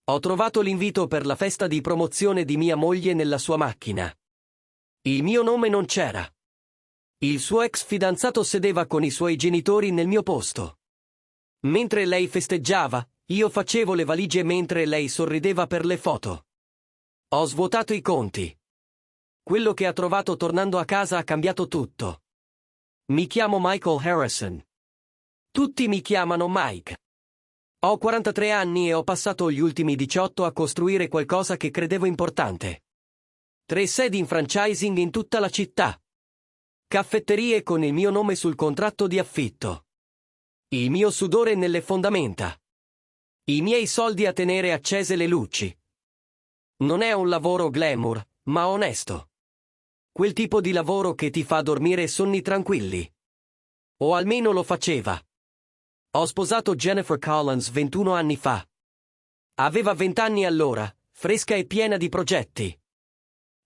Ho trovato l'invito per la festa di promozione di mia moglie nella sua macchina. Il mio nome non c'era. Il suo ex fidanzato sedeva con i suoi genitori nel mio posto. Mentre lei festeggiava, io facevo le valigie mentre lei sorrideva per le foto. Ho svuotato i conti. Quello che ha trovato tornando a casa ha cambiato tutto. Mi chiamo Michael Harrison. Tutti mi chiamano Mike. Ho 43 anni e ho passato gli ultimi 18 a costruire qualcosa che credevo importante. 3 sedi in franchising in tutta la città. Caffetterie con il mio nome sul contratto di affitto. Il mio sudore nelle fondamenta. I miei soldi a tenere accese le luci. Non è un lavoro glamour, ma onesto. Quel tipo di lavoro che ti fa dormire sonni tranquilli. O almeno lo faceva. Ho sposato Jennifer Collins 21 anni fa. Aveva 20 anni allora, fresca e piena di progetti.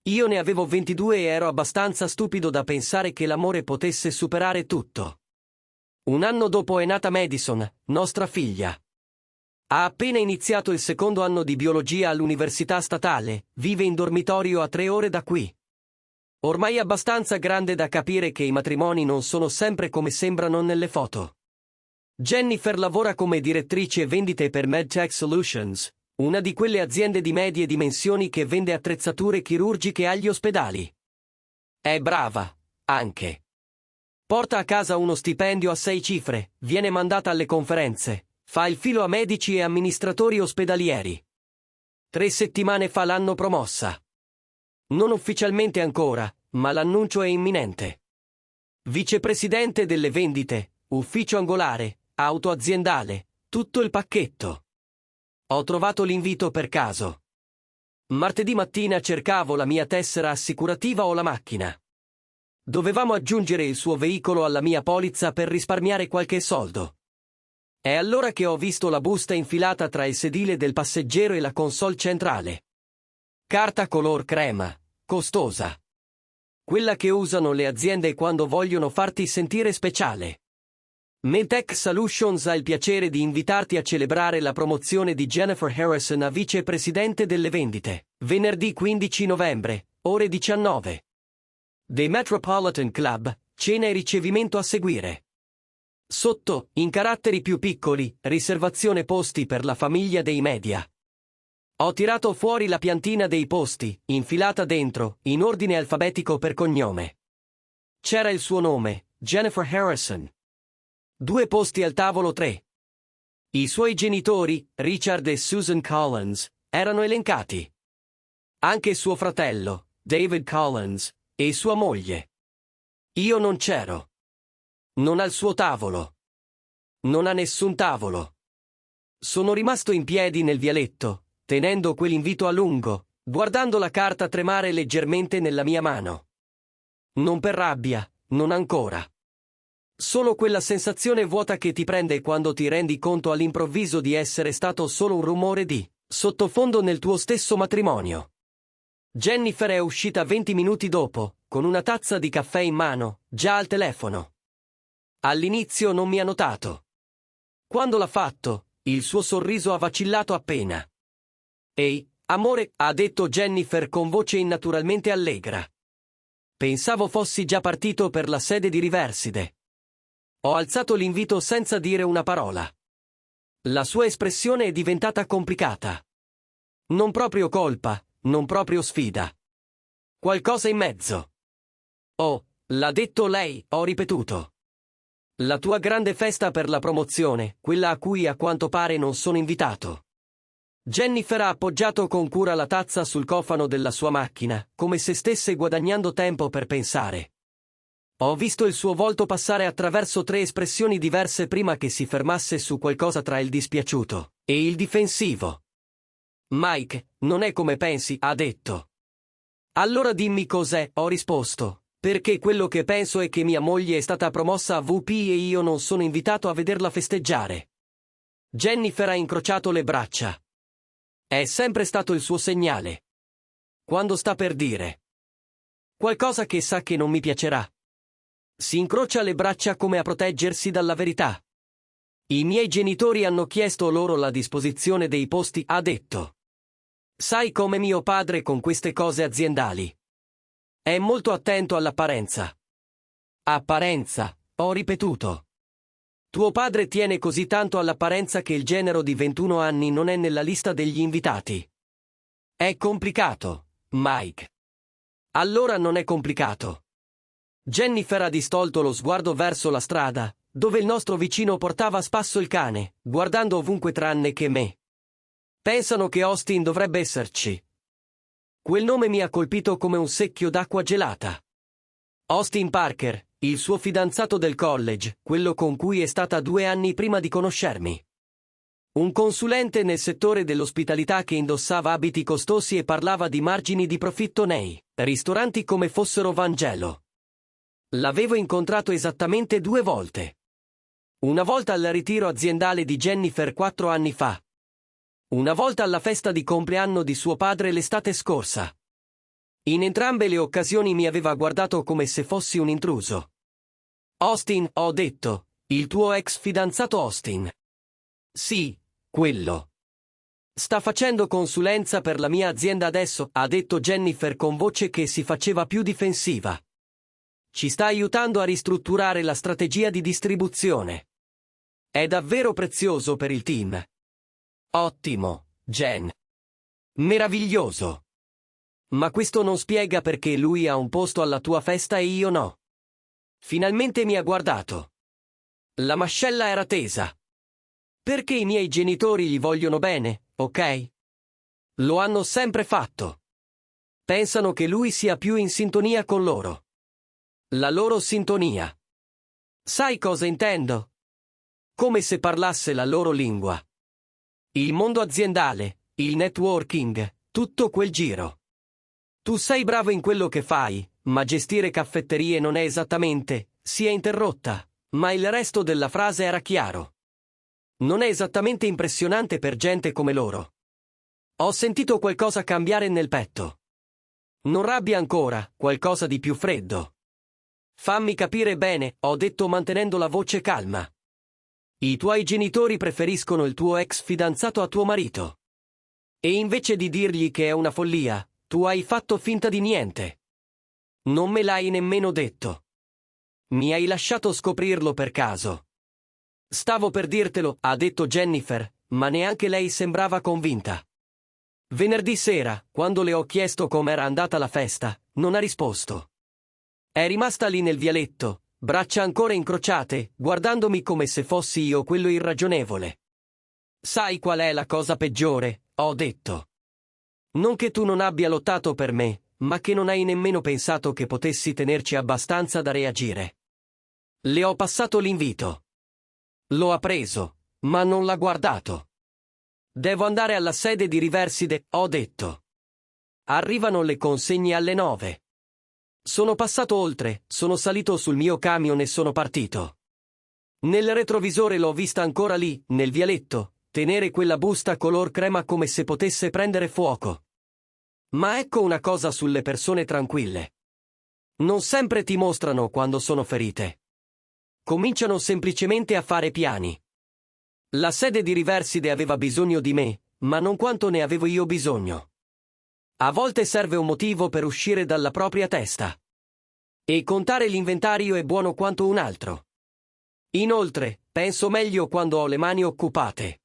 Io ne avevo 22 e ero abbastanza stupido da pensare che l'amore potesse superare tutto. Un anno dopo è nata Madison, nostra figlia. Ha appena iniziato il secondo anno di biologia all'università statale, vive in dormitorio a 3 ore da qui. Ormai abbastanza grande da capire che i matrimoni non sono sempre come sembrano nelle foto. Jennifer lavora come direttrice vendite per MedTech Solutions, una di quelle aziende di medie dimensioni che vende attrezzature chirurgiche agli ospedali. È brava, anche. Porta a casa uno stipendio a 6 cifre, viene mandata alle conferenze, fa il filo a medici e amministratori ospedalieri. 3 settimane fa l'hanno promossa. Non ufficialmente ancora, ma l'annuncio è imminente. Vicepresidente delle vendite, ufficio angolare, auto aziendale, tutto il pacchetto. Ho trovato l'invito per caso. Martedì mattina cercavo la mia tessera assicurativa o la macchina. Dovevamo aggiungere il suo veicolo alla mia polizza per risparmiare qualche soldo. È allora che ho visto la busta infilata tra il sedile del passeggero e la console centrale. Carta color crema, costosa. Quella che usano le aziende quando vogliono farti sentire speciale. MedTech Solutions ha il piacere di invitarti a celebrare la promozione di Jennifer Harrison a vicepresidente delle vendite, venerdì 15 novembre, ore 19. The Metropolitan Club, cena e ricevimento a seguire. Sotto, in caratteri più piccoli, riservazione posti per la famiglia dei media. Ho tirato fuori la piantina dei posti, infilata dentro, in ordine alfabetico per cognome. C'era il suo nome, Jennifer Harrison. 2 posti al tavolo 3. I suoi genitori, Richard e Susan Collins, erano elencati. Anche suo fratello, David Collins, e sua moglie. Io non c'ero. Non al suo tavolo. Non a nessun tavolo. Sono rimasto in piedi nel vialetto, tenendo quell'invito a lungo, guardando la carta tremare leggermente nella mia mano. Non per rabbia, non ancora. Solo quella sensazione vuota che ti prende quando ti rendi conto all'improvviso di essere stato solo un rumore di sottofondo nel tuo stesso matrimonio. Jennifer è uscita 20 minuti dopo, con una tazza di caffè in mano, già al telefono. All'inizio non mi ha notato. Quando l'ha fatto, il suo sorriso ha vacillato appena. Ehi, amore, ha detto Jennifer con voce innaturalmente allegra. Pensavo fossi già partito per la sede di Riverside. Ho alzato l'invito senza dire una parola. La sua espressione è diventata complicata. Non proprio colpa, non proprio sfida. Qualcosa in mezzo. Oh, l'ha detto lei, ho ripetuto. La tua grande festa per la promozione, quella a cui a quanto pare non sono invitato. Jennifer ha appoggiato con cura la tazza sul cofano della sua macchina, come se stesse guadagnando tempo per pensare. Ho visto il suo volto passare attraverso 3 espressioni diverse prima che si fermasse su qualcosa tra il dispiaciuto e il difensivo. Mike, non è come pensi, ha detto. Allora dimmi cos'è, ho risposto, perché quello che penso è che mia moglie è stata promossa a VP e io non sono invitato a vederla festeggiare. Jennifer ha incrociato le braccia. È sempre stato il suo segnale. Quando sta per dire qualcosa che sa che non mi piacerà. Si incrocia le braccia come a proteggersi dalla verità. I miei genitori hanno chiesto loro la disposizione dei posti, ha detto. Sai come mio padre con queste cose aziendali. È molto attento all'apparenza. Apparenza, ho ripetuto. Tuo padre tiene così tanto all'apparenza che il genero di 21 anni non è nella lista degli invitati. È complicato, Mike. Allora non è complicato. Jennifer ha distolto lo sguardo verso la strada, dove il nostro vicino portava a spasso il cane, guardando ovunque tranne che me. Pensano che Austin dovrebbe esserci. Quel nome mi ha colpito come un secchio d'acqua gelata. Austin Parker, il suo fidanzato del college, quello con cui è stata 2 anni prima di conoscermi. Un consulente nel settore dell'ospitalità che indossava abiti costosi e parlava di margini di profitto nei ristoranti come fossero Vangelo. L'avevo incontrato esattamente 2 volte. Una volta al ritiro aziendale di Jennifer 4 anni fa. Una volta alla festa di compleanno di suo padre l'estate scorsa. In entrambe le occasioni mi aveva guardato come se fossi un intruso. Austin, ho detto, il tuo ex fidanzato Austin. Sì, quello. Sta facendo consulenza per la mia azienda adesso, ha detto Jennifer con voce che si faceva più difensiva. Ci sta aiutando a ristrutturare la strategia di distribuzione. È davvero prezioso per il team. Ottimo, Jen. Meraviglioso. Ma questo non spiega perché lui ha un posto alla tua festa e io no. Finalmente mi ha guardato. La mascella era tesa. Perché i miei genitori gli vogliono bene, ok? Lo hanno sempre fatto. Pensano che lui sia più in sintonia con loro. La loro sintonia. Sai cosa intendo? Come se parlasse la loro lingua. Il mondo aziendale, il networking, tutto quel giro. Tu sei bravo in quello che fai, ma gestire caffetterie non è esattamente, si è interrotta, ma il resto della frase era chiaro. Non è esattamente impressionante per gente come loro. Ho sentito qualcosa cambiare nel petto. Non rabbia ancora, qualcosa di più freddo. Fammi capire bene, ho detto mantenendo la voce calma. I tuoi genitori preferiscono il tuo ex fidanzato a tuo marito. E invece di dirgli che è una follia, tu hai fatto finta di niente. Non me l'hai nemmeno detto. Mi hai lasciato scoprirlo per caso. Stavo per dirtelo, ha detto Jennifer, ma neanche lei sembrava convinta. Venerdì sera, quando le ho chiesto com'era andata la festa, non ha risposto. È rimasta lì nel vialetto, braccia ancora incrociate, guardandomi come se fossi io quello irragionevole. Sai qual è la cosa peggiore? Ho detto. Non che tu non abbia lottato per me, ma che non hai nemmeno pensato che potessi tenerci abbastanza da reagire. Le ho passato l'invito. Lo ha preso, ma non l'ha guardato. Devo andare alla sede di Riverside, ho detto. Arrivano le consegne alle 9. Sono passato oltre, sono salito sul mio camion e sono partito. Nel retrovisore l'ho vista ancora lì, nel vialetto, tenere quella busta color crema come se potesse prendere fuoco. Ma ecco una cosa sulle persone tranquille. Non sempre ti mostrano quando sono ferite. Cominciano semplicemente a fare piani. La sede di Riverside aveva bisogno di me, ma non quanto ne avevo io bisogno. A volte serve un motivo per uscire dalla propria testa. E contare l'inventario è buono quanto un altro. Inoltre, penso meglio quando ho le mani occupate.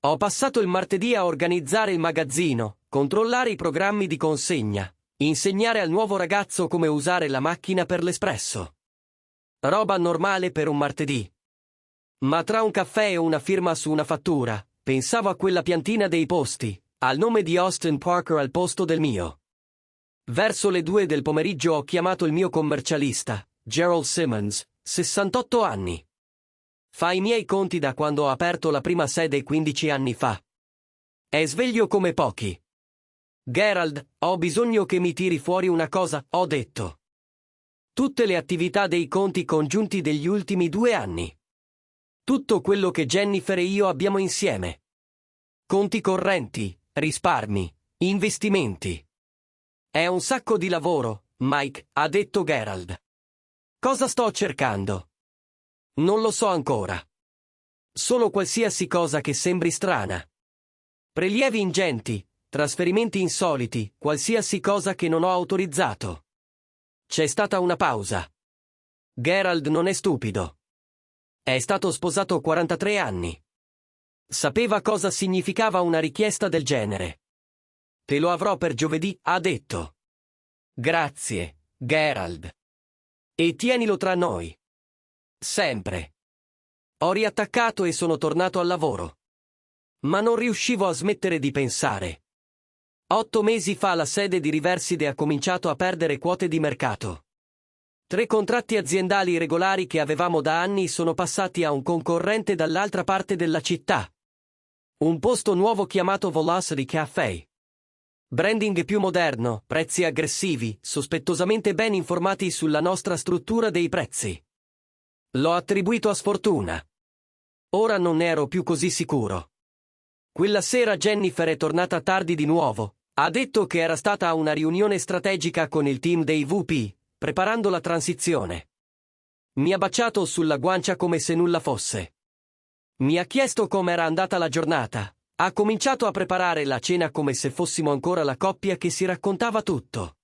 Ho passato il martedì a organizzare il magazzino, controllare i programmi di consegna, insegnare al nuovo ragazzo come usare la macchina per l'espresso. Roba normale per un martedì. Ma tra un caffè e una firma su una fattura, pensavo a quella piantina dei posti, al nome di Austin Parker al posto del mio. Verso le 2 del pomeriggio ho chiamato il mio commercialista, Gerald Simmons, 68 anni. Fa i miei conti da quando ho aperto la prima sede 15 anni fa. È sveglio come pochi. Gerald, ho bisogno che mi tiri fuori una cosa, ho detto. Tutte le attività dei conti congiunti degli ultimi 2 anni. Tutto quello che Jennifer e io abbiamo insieme. Conti correnti, risparmi, investimenti. È un sacco di lavoro, Mike, ha detto Gerald. Cosa sto cercando? Non lo so ancora. Solo qualsiasi cosa che sembri strana. Prelievi ingenti, trasferimenti insoliti, qualsiasi cosa che non ho autorizzato. C'è stata una pausa. Gerald non è stupido. È stato sposato 43 anni. Sapeva cosa significava una richiesta del genere. Te lo avrò per giovedì, ha detto. Grazie, Gerald. E tienilo tra noi. Sempre. Ho riattaccato e sono tornato al lavoro. Ma non riuscivo a smettere di pensare. 8 mesi fa la sede di Riverside ha cominciato a perdere quote di mercato. 3 contratti aziendali regolari che avevamo da anni sono passati a un concorrente dall'altra parte della città. Un posto nuovo chiamato Velocity Café. Branding più moderno, prezzi aggressivi, sospettosamente ben informati sulla nostra struttura dei prezzi. L'ho attribuito a sfortuna. Ora non ne ero più così sicuro. Quella sera Jennifer è tornata tardi di nuovo. Ha detto che era stata a una riunione strategica con il team dei VP, preparando la transizione. Mi ha baciato sulla guancia come se nulla fosse. Mi ha chiesto com'era andata la giornata. Ha cominciato a preparare la cena come se fossimo ancora la coppia che si raccontava tutto.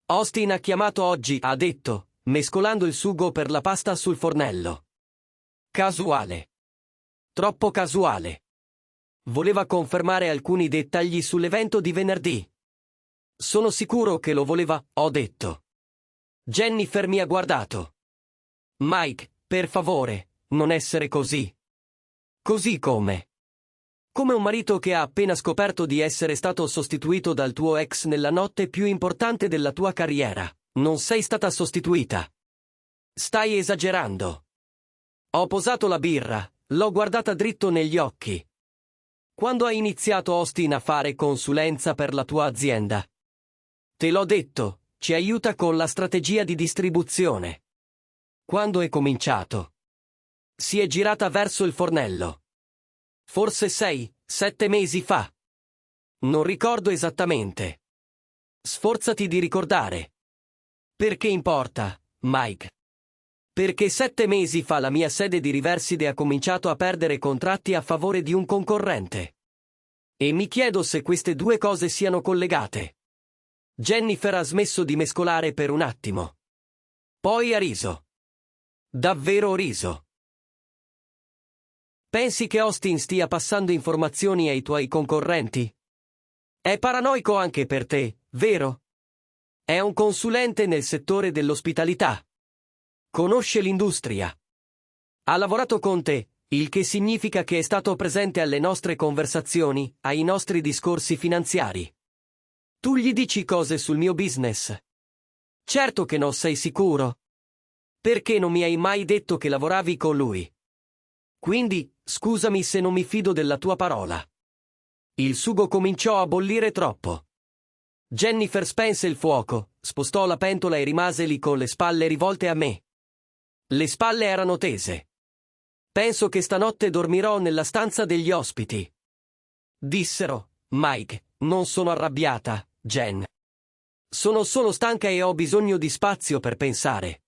Austin ha chiamato oggi, ha detto, mescolando il sugo per la pasta sul fornello. Casuale. Troppo casuale. Voleva confermare alcuni dettagli sull'evento di venerdì. Sono sicuro che lo voleva, ho detto. Jennifer mi ha guardato. Mike, per favore, non essere così. Così come? Come un marito che ha appena scoperto di essere stato sostituito dal tuo ex nella notte più importante della tua carriera. Non sei stata sostituita. Stai esagerando. Ho posato la birra, l'ho guardata dritto negli occhi. Quando hai iniziato Austin a fare consulenza per la tua azienda? Te l'ho detto, ci aiuta con la strategia di distribuzione. Quando è cominciato? Si è girata verso il fornello. Forse 6-7 mesi fa. Non ricordo esattamente. Sforzati di ricordare. Perché importa, Mike? Perché 7 mesi fa la mia sede di Riverside ha cominciato a perdere contratti a favore di un concorrente. E mi chiedo se queste due cose siano collegate. Jennifer ha smesso di mescolare per un attimo. Poi ha riso. Davvero riso. Pensi che Austin stia passando informazioni ai tuoi concorrenti? È paranoico anche per te, vero? È un consulente nel settore dell'ospitalità. Conosce l'industria. Ha lavorato con te, il che significa che è stato presente alle nostre conversazioni, ai nostri discorsi finanziari. Tu gli dici cose sul mio business. Certo che non sei sicuro. Perché non mi hai mai detto che lavoravi con lui? Quindi, scusami se non mi fido della tua parola. Il sugo cominciò a bollire troppo. Jennifer spense il fuoco, spostò la pentola e rimase lì con le spalle rivolte a me. Le spalle erano tese. Penso che stanotte dormirò nella stanza degli ospiti. Dissero, Mike, non sono arrabbiata, Jen. Sono solo stanca e ho bisogno di spazio per pensare.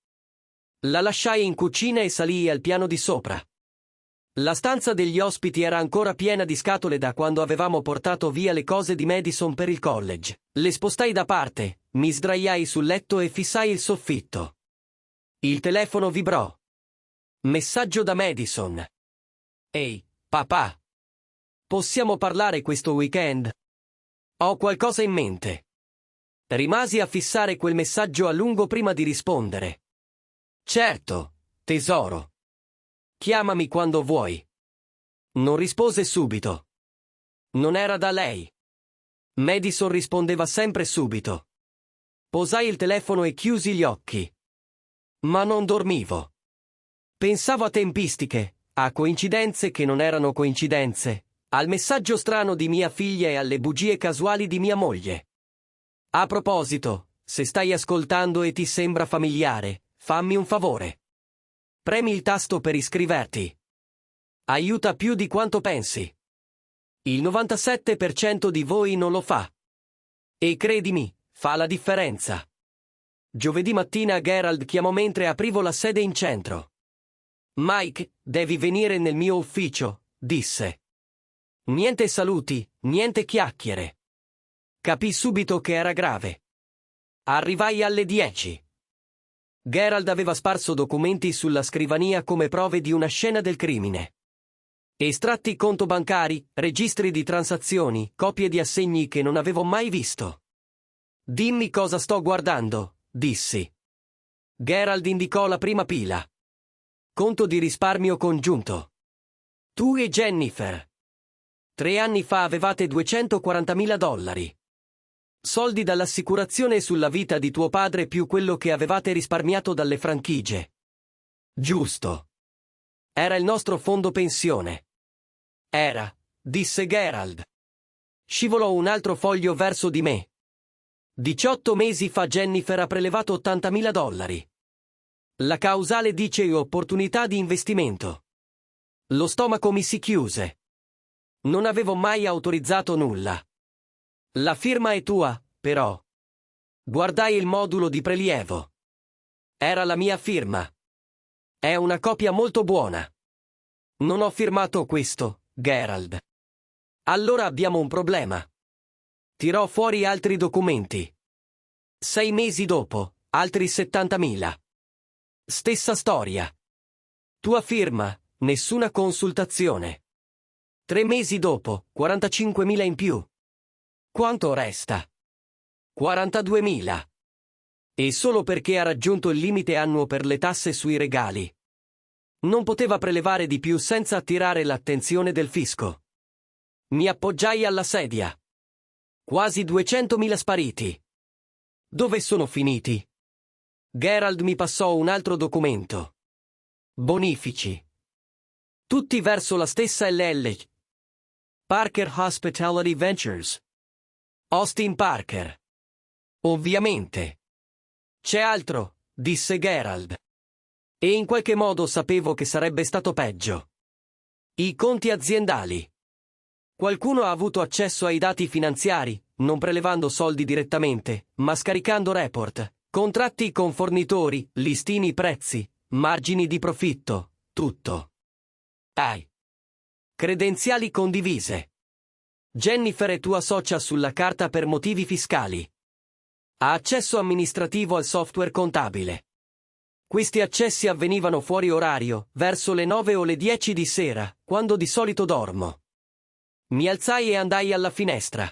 La lasciai in cucina e salii al piano di sopra. La stanza degli ospiti era ancora piena di scatole da quando avevamo portato via le cose di Madison per il college. Le spostai da parte, mi sdraiai sul letto e fissai il soffitto. Il telefono vibrò. Messaggio da Madison. Ehi, papà. Possiamo parlare questo weekend? Ho qualcosa in mente. Rimasi a fissare quel messaggio a lungo prima di rispondere. Certo, tesoro. Chiamami quando vuoi. Non rispose subito. Non era da lei. Madison rispondeva sempre subito. Posai il telefono e chiusi gli occhi. Ma non dormivo. Pensavo a tempistiche, a coincidenze che non erano coincidenze, al messaggio strano di mia figlia e alle bugie casuali di mia moglie. A proposito, se stai ascoltando e ti sembra familiare, fammi un favore. Premi il tasto per iscriverti. Aiuta più di quanto pensi. Il 97% di voi non lo fa. E credimi, fa la differenza. Giovedì mattina Gerald chiamò mentre aprivo la sede in centro. Mike, devi venire nel mio ufficio, disse. Niente saluti, niente chiacchiere. Capì subito che era grave. Arrivai alle 10. Gerald aveva sparso documenti sulla scrivania come prove di una scena del crimine. Estratti conto bancari, registri di transazioni, copie di assegni che non avevo mai visto. Dimmi cosa sto guardando, dissi. Gerald indicò la prima pila. Conto di risparmio congiunto. Tu e Jennifer. 3 anni fa avevate $240.000. Soldi dall'assicurazione sulla vita di tuo padre più quello che avevate risparmiato dalle franchigie. Giusto. Era il nostro fondo pensione. Era, disse Gerald. Scivolò un altro foglio verso di me. 18 mesi fa Jennifer ha prelevato $80.000. La causale dice opportunità di investimento. Lo stomaco mi si chiuse. Non avevo mai autorizzato nulla. La firma è tua, però. Guardai il modulo di prelievo. Era la mia firma. È una copia molto buona. Non ho firmato questo, Gerald. Allora abbiamo un problema. Tirò fuori altri documenti. 6 mesi dopo, altri 70.000. Stessa storia. Tua firma, nessuna consultazione. 3 mesi dopo, 45.000 in più. Quanto resta? 42.000. E solo perché ha raggiunto il limite annuo per le tasse sui regali. Non poteva prelevare di più senza attirare l'attenzione del fisco. Mi appoggiai alla sedia. Quasi 200.000 spariti. Dove sono finiti? Gerald mi passò un altro documento. Bonifici. Tutti verso la stessa LL. Parker Hospitality Ventures. Austin Parker. Ovviamente. C'è altro, disse Gerald. E in qualche modo sapevo che sarebbe stato peggio. I conti aziendali. Qualcuno ha avuto accesso ai dati finanziari, non prelevando soldi direttamente, ma scaricando report, contratti con fornitori, listini prezzi, margini di profitto, tutto. Credenziali condivise. Jennifer è tua socia sulla carta per motivi fiscali. Ha accesso amministrativo al software contabile. Questi accessi avvenivano fuori orario, verso le 9 o le 10 di sera, quando di solito dormo. Mi alzai e andai alla finestra.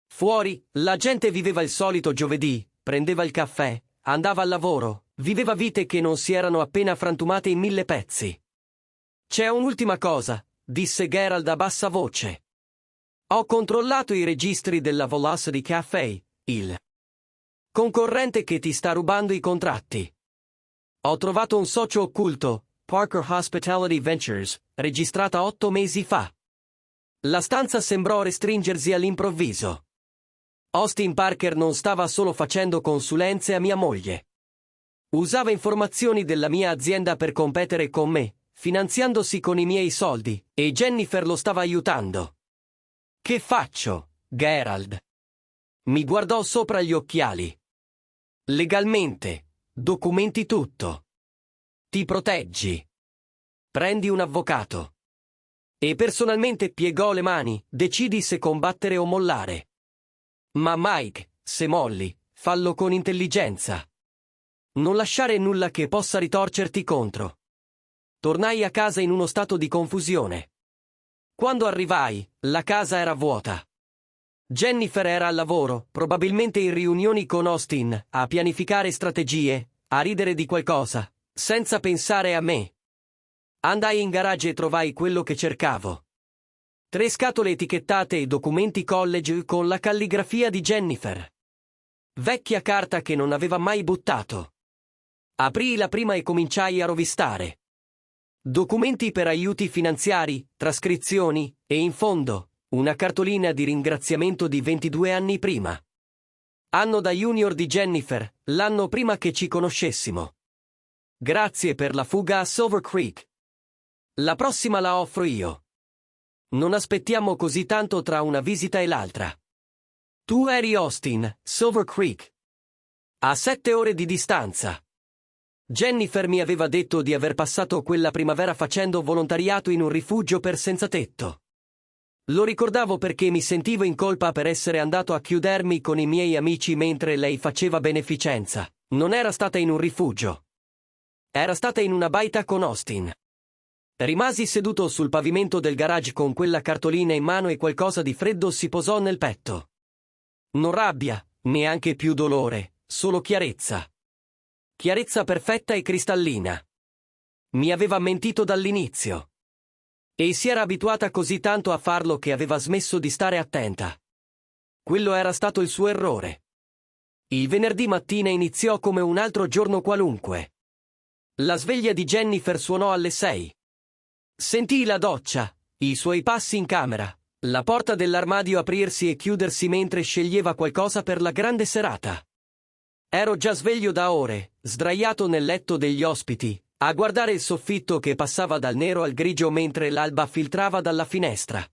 Fuori, la gente viveva il solito giovedì, prendeva il caffè, andava al lavoro, viveva vite che non si erano appena frantumate in 1000 pezzi. C'è un'ultima cosa, disse Gerald a bassa voce. Ho controllato i registri della Velocity Cafe, il concorrente che ti sta rubando i contratti. Ho trovato un socio occulto, Parker Hospitality Ventures, registrata 8 mesi fa. La stanza sembrò restringersi all'improvviso. Austin Parker non stava solo facendo consulenze a mia moglie. Usava informazioni della mia azienda per competere con me, finanziandosi con i miei soldi, e Jennifer lo stava aiutando. Che faccio, Gerald? Mi guardò sopra gli occhiali. Legalmente, documenti tutto. Ti proteggi. Prendi un avvocato. E personalmente piegò le mani, decidi se combattere o mollare. Ma Mike, se molli, fallo con intelligenza. Non lasciare nulla che possa ritorcerti contro. Tornai a casa in uno stato di confusione. Quando arrivai, la casa era vuota. Jennifer era al lavoro, probabilmente in riunioni con Austin, a pianificare strategie, a ridere di qualcosa, senza pensare a me. Andai in garage e trovai quello che cercavo. 3 scatole etichettate e documenti college con la calligrafia di Jennifer. Vecchia carta che non aveva mai buttato. Aprii la prima e cominciai a rovistare. Documenti per aiuti finanziari, trascrizioni, e in fondo, una cartolina di ringraziamento di 22 anni prima. Anno da junior di Jennifer, l'anno prima che ci conoscessimo. Grazie per la fuga a Silver Creek. La prossima la offro io. Non aspettiamo così tanto tra una visita e l'altra. Tu eri Austin, Silver Creek. A 7 ore di distanza. Jennifer mi aveva detto di aver passato quella primavera facendo volontariato in un rifugio per senza tetto. Lo ricordavo perché mi sentivo in colpa per essere andato a chiudermi con i miei amici mentre lei faceva beneficenza. Non era stata in un rifugio. Era stata in una baita con Austin. Rimasi seduto sul pavimento del garage con quella cartolina in mano e qualcosa di freddo si posò nel petto. Non rabbia, neanche più dolore, solo chiarezza. Chiarezza perfetta e cristallina. Mi aveva mentito dall'inizio. E si era abituata così tanto a farlo che aveva smesso di stare attenta. Quello era stato il suo errore. Il venerdì mattina iniziò come un altro giorno qualunque. La sveglia di Jennifer suonò alle 6. Sentii la doccia, i suoi passi in camera, la porta dell'armadio aprirsi e chiudersi mentre sceglieva qualcosa per la grande serata. Ero già sveglio da ore, sdraiato nel letto degli ospiti, a guardare il soffitto che passava dal nero al grigio mentre l'alba filtrava dalla finestra.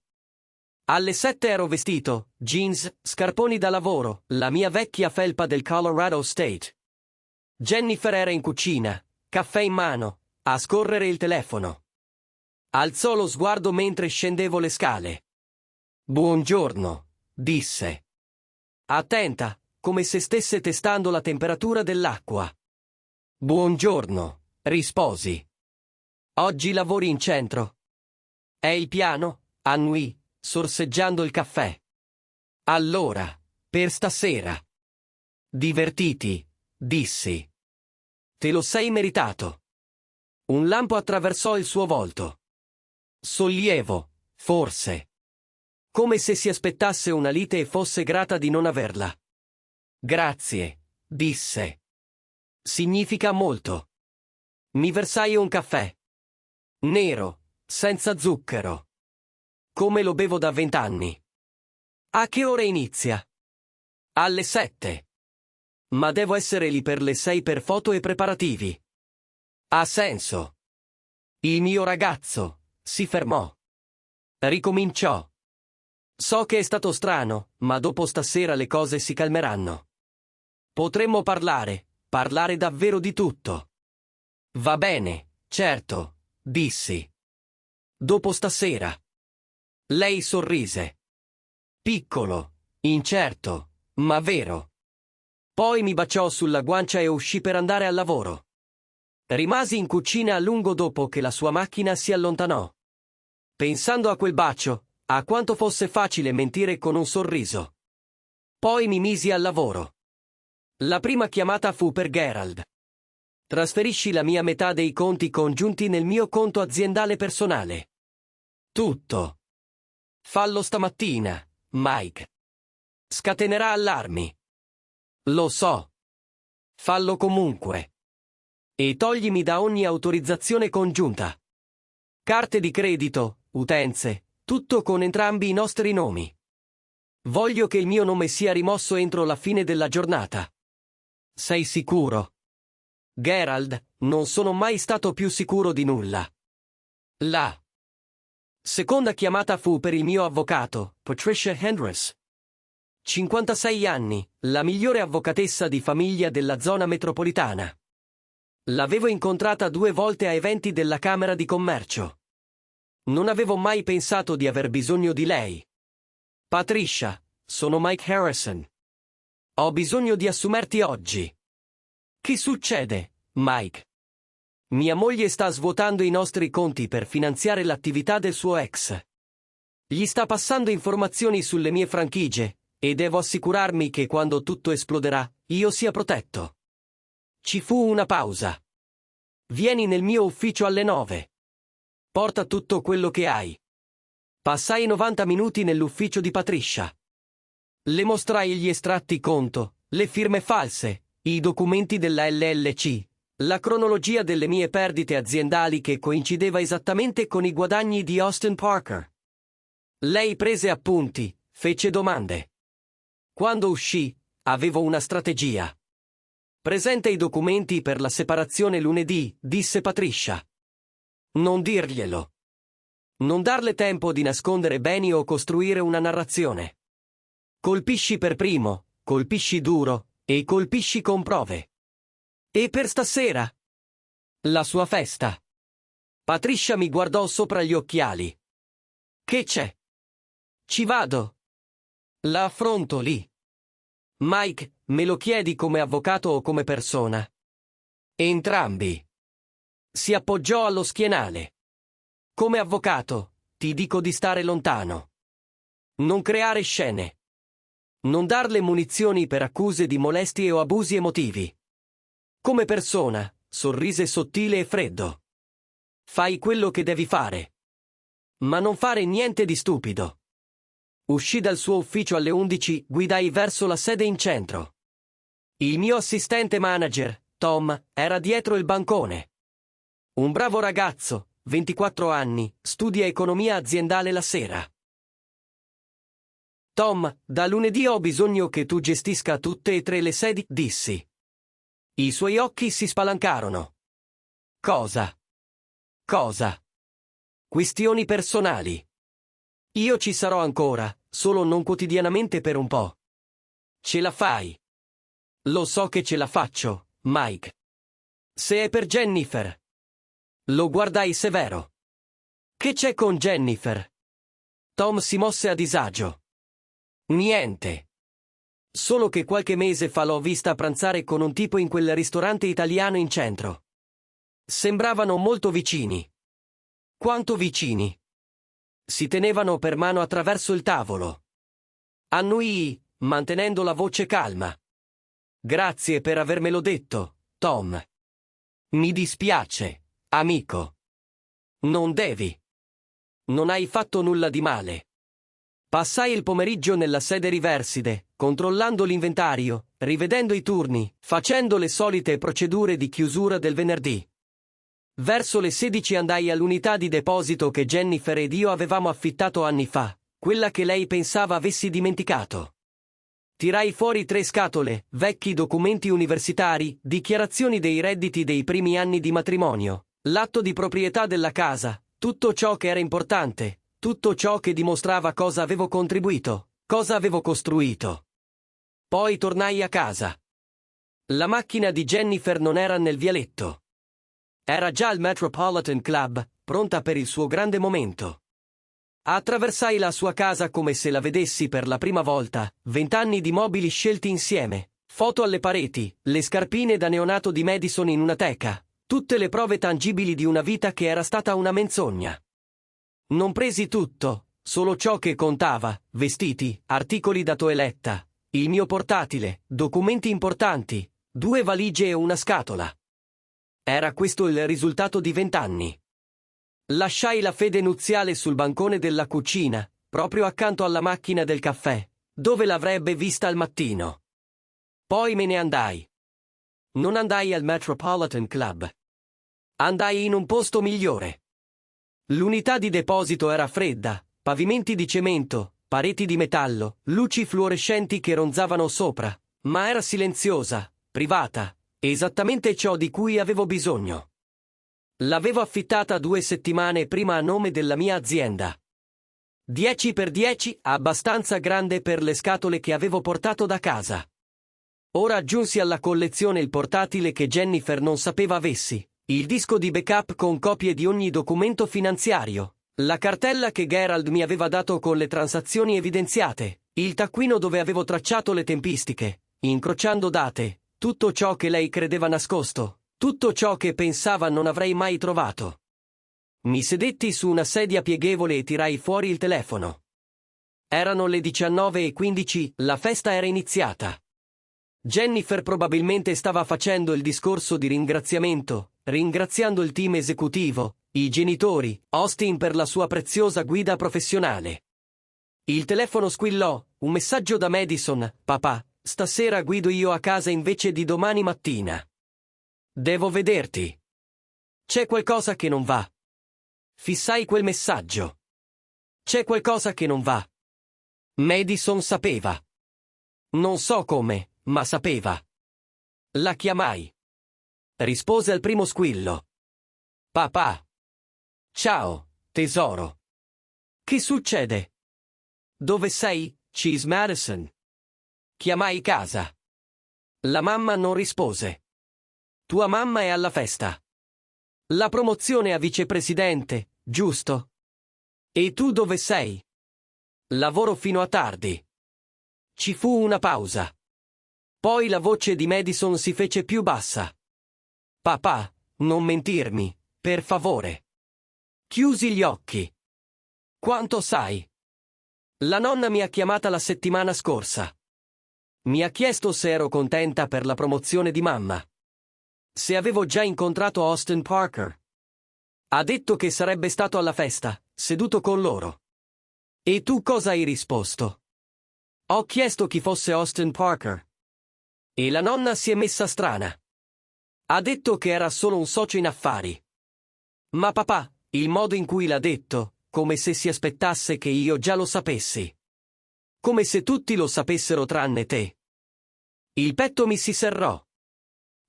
Alle 7 ero vestito, jeans, scarponi da lavoro, la mia vecchia felpa del Colorado State. Jennifer era in cucina, caffè in mano, a scorrere il telefono. Alzò lo sguardo mentre scendevo le scale. «Buongiorno», disse. Attenta, come se stesse testando la temperatura dell'acqua. «Buongiorno», risposi. «Oggi lavori in centro?» «È il piano?» annui, sorseggiando il caffè. «Allora, per stasera». «Divertiti», dissi. «Te lo sei meritato». Un lampo attraversò il suo volto. Sollievo, forse. Come se si aspettasse una lite e fosse grata di non averla. «Grazie», disse. «Significa molto». Mi versai un caffè. Nero, senza zucchero. Come lo bevo da 20 anni. «A che ora inizia?» «Alle 7. Ma devo essere lì per le 6 per foto e preparativi». «Ha senso». Il mio ragazzo si fermò. Ricominciò. «So che è stato strano, ma dopo stasera le cose si calmeranno. Potremmo parlare davvero di tutto». «Va bene, certo», dissi. «Dopo stasera». Lei sorrise. Piccolo, incerto, ma vero. Poi mi baciò sulla guancia e uscì per andare al lavoro. Rimasi in cucina a lungo dopo che la sua macchina si allontanò. Pensando a quel bacio, a quanto fosse facile mentire con un sorriso. Poi mi misi al lavoro. La prima chiamata fu per Gerald. Trasferisci la mia metà dei conti congiunti nel mio conto aziendale personale. Tutto. Fallo stamattina, Mike. Scatenerà allarmi. Lo so. Fallo comunque. E toglimi da ogni autorizzazione congiunta. Carte di credito, utenze, tutto con entrambi i nostri nomi. Voglio che il mio nome sia rimosso entro la fine della giornata. Sei sicuro? Gerald, non sono mai stato più sicuro di nulla. La seconda chiamata fu per il mio avvocato, Patricia Hendress. 56 anni, la migliore avvocatessa di famiglia della zona metropolitana. L'avevo incontrata 2 volte a eventi della Camera di Commercio. Non avevo mai pensato di aver bisogno di lei. «Patricia, sono Mike Harrison. Ho bisogno di assumerti oggi». «Che succede, Mike?» «Mia moglie sta svuotando i nostri conti per finanziare l'attività del suo ex. Gli sta passando informazioni sulle mie franchigie, e devo assicurarmi che quando tutto esploderà, io sia protetto». Ci fu una pausa. «Vieni nel mio ufficio alle 9. Porta tutto quello che hai». Passai 90 minuti nell'ufficio di Patricia. Le mostrai gli estratti conto, le firme false, i documenti della LLC, la cronologia delle mie perdite aziendali che coincideva esattamente con i guadagni di Austin Parker. Lei prese appunti, fece domande. Quando uscì, avevo una strategia. «Presenta i documenti per la separazione lunedì», disse Patricia. «Non dirglielo. Non darle tempo di nascondere beni o costruire una narrazione. Colpisci per primo, colpisci duro, e colpisci con prove. E per stasera?» La sua festa. Patricia mi guardò sopra gli occhiali. Che c'è? Ci vado. La affronto lì. Mike, me lo chiedi come avvocato o come persona? Entrambi. Si appoggiò allo schienale. Come avvocato, ti dico di stare lontano. Non creare scene. Non darle munizioni per accuse di molestie o abusi emotivi. Come persona, sorrise sottile e freddo. Fai quello che devi fare. Ma non fare niente di stupido. Uscì dal suo ufficio alle 11, guidai verso la sede in centro. Il mio assistente manager, Tom, era dietro il bancone. Un bravo ragazzo, 24 anni, studia economia aziendale la sera. Tom, da lunedì ho bisogno che tu gestisca tutte e tre le sedi, dissi. I suoi occhi si spalancarono. Cosa? Cosa? Questioni personali. Io ci sarò ancora, solo non quotidianamente per un po'. Ce la fai? Lo so che ce la faccio, Mike. Se è per Jennifer. Lo guardai severo. Che c'è con Jennifer? Tom si mosse a disagio. Niente. Solo che qualche mese fa l'ho vista pranzare con un tipo in quel ristorante italiano in centro. Sembravano molto vicini. Quanto vicini? Si tenevano per mano attraverso il tavolo. Annuii, mantenendo la voce calma. Grazie per avermelo detto, Tom. Mi dispiace, amico. Non devi. Non hai fatto nulla di male. Passai il pomeriggio nella sede Riverside, controllando l'inventario, rivedendo i turni, facendo le solite procedure di chiusura del venerdì. Verso le 16 andai all'unità di deposito che Jennifer ed io avevamo affittato anni fa, quella che lei pensava avessi dimenticato. Tirai fuori 3 scatole, vecchi documenti universitari, dichiarazioni dei redditi dei primi anni di matrimonio, l'atto di proprietà della casa, tutto ciò che era importante. Tutto ciò che dimostrava cosa avevo contribuito, cosa avevo costruito. Poi tornai a casa. La macchina di Jennifer non era nel vialetto. Era già al Metropolitan Club, pronta per il suo grande momento. Attraversai la sua casa come se la vedessi per la prima volta, 20 anni di mobili scelti insieme, foto alle pareti, le scarpine da neonato di Madison in una teca, tutte le prove tangibili di una vita che era stata una menzogna. Non presi tutto, solo ciò che contava, vestiti, articoli da toeletta, il mio portatile, documenti importanti, 2 valigie e una scatola. Era questo il risultato di 20 anni. Lasciai la fede nuziale sul bancone della cucina, proprio accanto alla macchina del caffè, dove l'avrebbe vista al mattino. Poi me ne andai. Non andai al Metropolitan Club. Andai in un posto migliore. L'unità di deposito era fredda, pavimenti di cemento, pareti di metallo, luci fluorescenti che ronzavano sopra, ma era silenziosa, privata, esattamente ciò di cui avevo bisogno. L'avevo affittata 2 settimane prima a nome della mia azienda. 10x10, abbastanza grande per le scatole che avevo portato da casa. Ora aggiunsi alla collezione il portatile che Jennifer non sapeva avessi. Il disco di backup con copie di ogni documento finanziario, la cartella che Gerald mi aveva dato con le transazioni evidenziate, il taccuino dove avevo tracciato le tempistiche, incrociando date, tutto ciò che lei credeva nascosto, tutto ciò che pensava non avrei mai trovato. Mi sedetti su una sedia pieghevole e tirai fuori il telefono. Erano le 19:15, la festa era iniziata. Jennifer probabilmente stava facendo il discorso di ringraziamento, ringraziando il team esecutivo, i genitori, Austin per la sua preziosa guida professionale. Il telefono squillò, un messaggio da Madison: papà, stasera guido io a casa invece di domani mattina. Devo vederti. C'è qualcosa che non va. Fissai quel messaggio. C'è qualcosa che non va. Madison sapeva. Non so come, ma sapeva. La chiamai. Rispose al primo squillo. Papà. Ciao, tesoro. Che succede? Dove sei, Cheese Madison? Chiamai casa. La mamma non rispose. Tua mamma è alla festa. La promozione a vicepresidente, giusto? E tu dove sei? Lavoro fino a tardi. Ci fu una pausa. Poi la voce di Madison si fece più bassa. Papà, non mentirmi, per favore. Chiusi gli occhi. Quanto sai? La nonna mi ha chiamata la settimana scorsa. Mi ha chiesto se ero contenta per la promozione di mamma. Se avevo già incontrato Austin Parker. Ha detto che sarebbe stato alla festa, seduto con loro. E tu cosa hai risposto? Ho chiesto chi fosse Austin Parker. E la nonna si è messa strana. Ha detto che era solo un socio in affari. Ma papà, il modo in cui l'ha detto, come se si aspettasse che io già lo sapessi. Come se tutti lo sapessero tranne te. Il petto mi si serrò.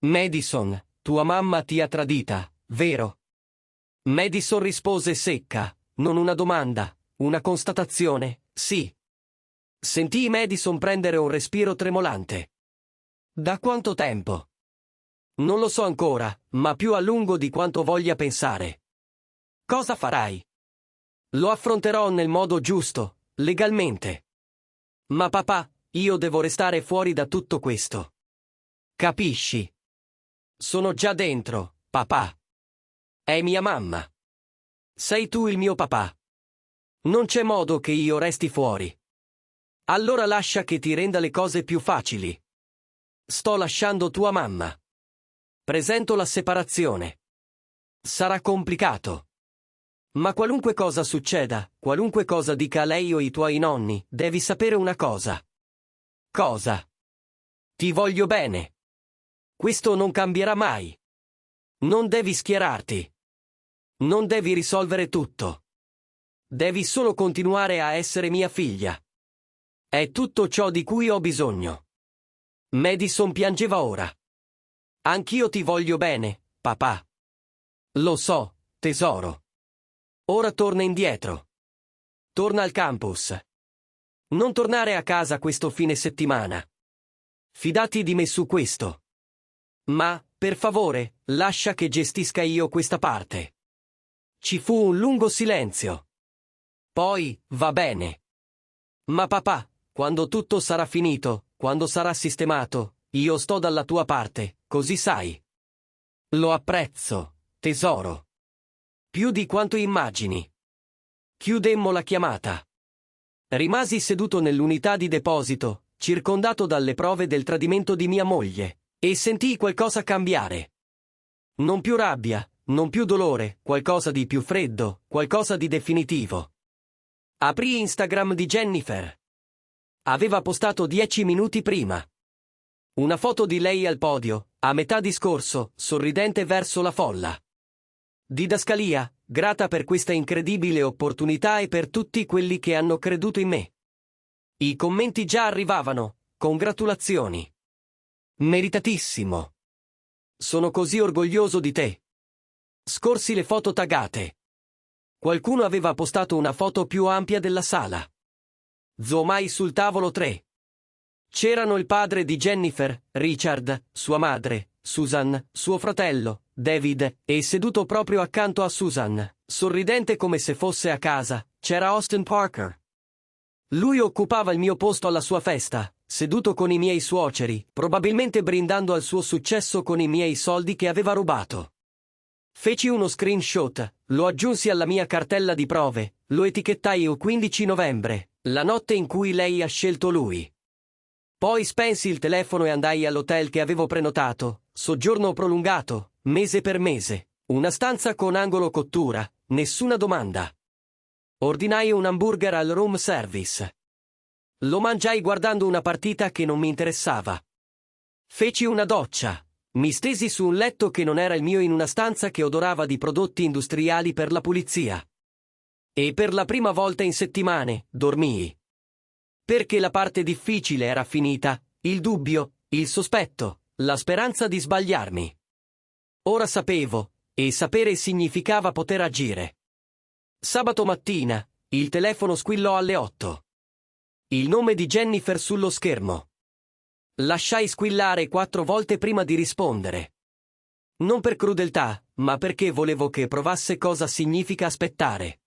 Madison, tua mamma ti ha tradita, vero? Madison rispose secca, non una domanda, una constatazione, sì. Sentii Madison prendere un respiro tremolante. Da quanto tempo? Non lo so ancora, ma più a lungo di quanto voglia pensare. Cosa farai? Lo affronterò nel modo giusto, legalmente. Ma papà, io devo restare fuori da tutto questo. Capisci? Sono già dentro, papà. È mia mamma. Sei tu il mio papà. Non c'è modo che io resti fuori. Allora lascia che ti renda le cose più facili. Sto lasciando tua mamma. Presento la separazione. Sarà complicato. Ma qualunque cosa succeda, qualunque cosa dica lei o i tuoi nonni, devi sapere una cosa. Cosa? Ti voglio bene. Questo non cambierà mai. Non devi schierarti. Non devi risolvere tutto. Devi solo continuare a essere mia figlia. È tutto ciò di cui ho bisogno. Madison piangeva ora. Anch'io ti voglio bene, papà. Lo so, tesoro. Ora torna indietro. Torna al campus. Non tornare a casa questo fine settimana. Fidati di me su questo. Ma, per favore, lascia che gestisca io questa parte. Ci fu un lungo silenzio. Poi, va bene. Ma papà, quando tutto sarà finito, quando sarà sistemato, io sto dalla tua parte, così sai. Lo apprezzo, tesoro. Più di quanto immagini. Chiudemmo la chiamata. Rimasi seduto nell'unità di deposito, circondato dalle prove del tradimento di mia moglie, e sentii qualcosa cambiare. Non più rabbia, non più dolore, qualcosa di più freddo, qualcosa di definitivo. Aprì Instagram di Jennifer. Aveva postato 10 minuti prima. Una foto di lei al podio, a metà discorso, sorridente verso la folla. Didascalia, grata per questa incredibile opportunità e per tutti quelli che hanno creduto in me. I commenti già arrivavano, congratulazioni. Meritatissimo. Sono così orgoglioso di te. Scorsi le foto taggate. Qualcuno aveva postato una foto più ampia della sala. Zoomai sul tavolo 3. C'erano il padre di Jennifer, Richard, sua madre, Susan, suo fratello, David, e seduto proprio accanto a Susan, sorridente come se fosse a casa, c'era Austin Parker. Lui occupava il mio posto alla sua festa, seduto con i miei suoceri, probabilmente brindando al suo successo con i miei soldi che aveva rubato. Feci uno screenshot, lo aggiunsi alla mia cartella di prove, lo etichettai il 15 novembre, la notte in cui lei ha scelto lui. Poi spensi il telefono e andai all'hotel che avevo prenotato, soggiorno prolungato, mese per mese, una stanza con angolo cottura, nessuna domanda. Ordinai un hamburger al room service. Lo mangiai guardando una partita che non mi interessava. Feci una doccia. Mi stesi su un letto che non era il mio in una stanza che odorava di prodotti industriali per la pulizia. E per la prima volta in settimane, dormii. Perché la parte difficile era finita, il dubbio, il sospetto, la speranza di sbagliarmi. Ora sapevo, e sapere significava poter agire. Sabato mattina, il telefono squillò alle 8. Il nome di Jennifer sullo schermo. Lasciai squillare 4 volte prima di rispondere. Non per crudeltà, ma perché volevo che provasse cosa significa aspettare.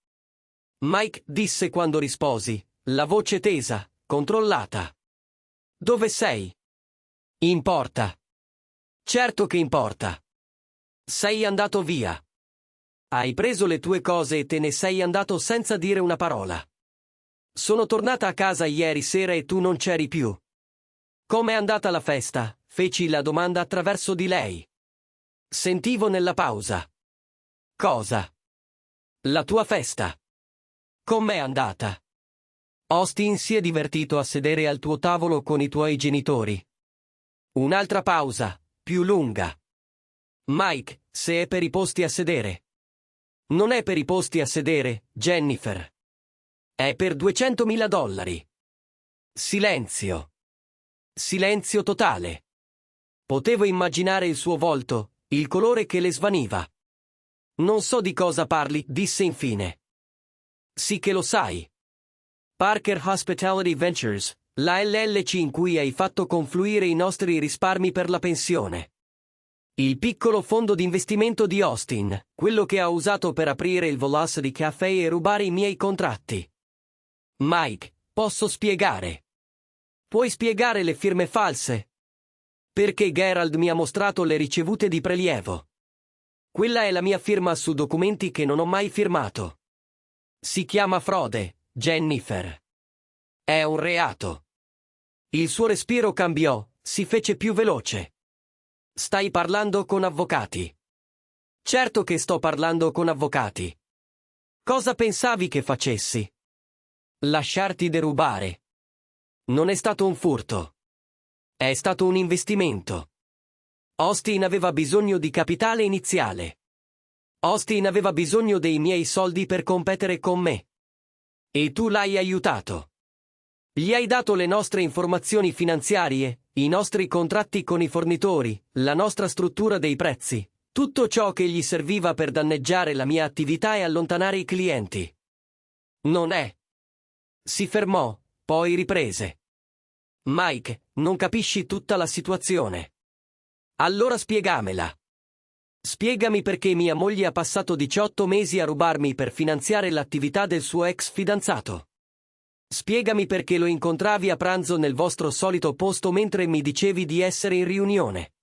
Mike disse quando risposi, la voce tesa, controllata. Dove sei? Importa. Certo che importa. Sei andato via. Hai preso le tue cose e te ne sei andato senza dire una parola. Sono tornata a casa ieri sera e tu non c'eri più. Com'è andata la festa? Feci la domanda attraverso di lei. Sentivo nella pausa. Cosa? La tua festa. Com'è andata? Austin si è divertito a sedere al tuo tavolo con i tuoi genitori. Un'altra pausa, più lunga. Mike, se è per i posti a sedere. Non è per i posti a sedere, Jennifer. È per $200.000. Silenzio. Silenzio totale. Potevo immaginare il suo volto, il colore che le svaniva. Non so di cosa parli, disse infine. Sì che lo sai. Parker Hospitality Ventures, la LLC in cui hai fatto confluire i nostri risparmi per la pensione. Il piccolo fondo di investimento di Austin, quello che ha usato per aprire il Velocity Café e rubare i miei contratti. Mike, posso spiegare? Puoi spiegare le firme false? Perché Gerald mi ha mostrato le ricevute di prelievo. Quella è la mia firma su documenti che non ho mai firmato. Si chiama frode, Jennifer. È un reato. Il suo respiro cambiò, si fece più veloce. Stai parlando con avvocati. Certo che sto parlando con avvocati. Cosa pensavi che facessi? Lasciarti derubare. Non è stato un furto. È stato un investimento. Austin aveva bisogno di capitale iniziale. Austin aveva bisogno dei miei soldi per competere con me. E tu l'hai aiutato. Gli hai dato le nostre informazioni finanziarie, i nostri contratti con i fornitori, la nostra struttura dei prezzi, tutto ciò che gli serviva per danneggiare la mia attività e allontanare i clienti. Non è. Si fermò, poi riprese. Mike, non capisci tutta la situazione. Allora spiegamela. Spiegami perché mia moglie ha passato 18 mesi a rubarmi per finanziare l'attività del suo ex fidanzato. Spiegami perché lo incontravi a pranzo nel vostro solito posto mentre mi dicevi di essere in riunione.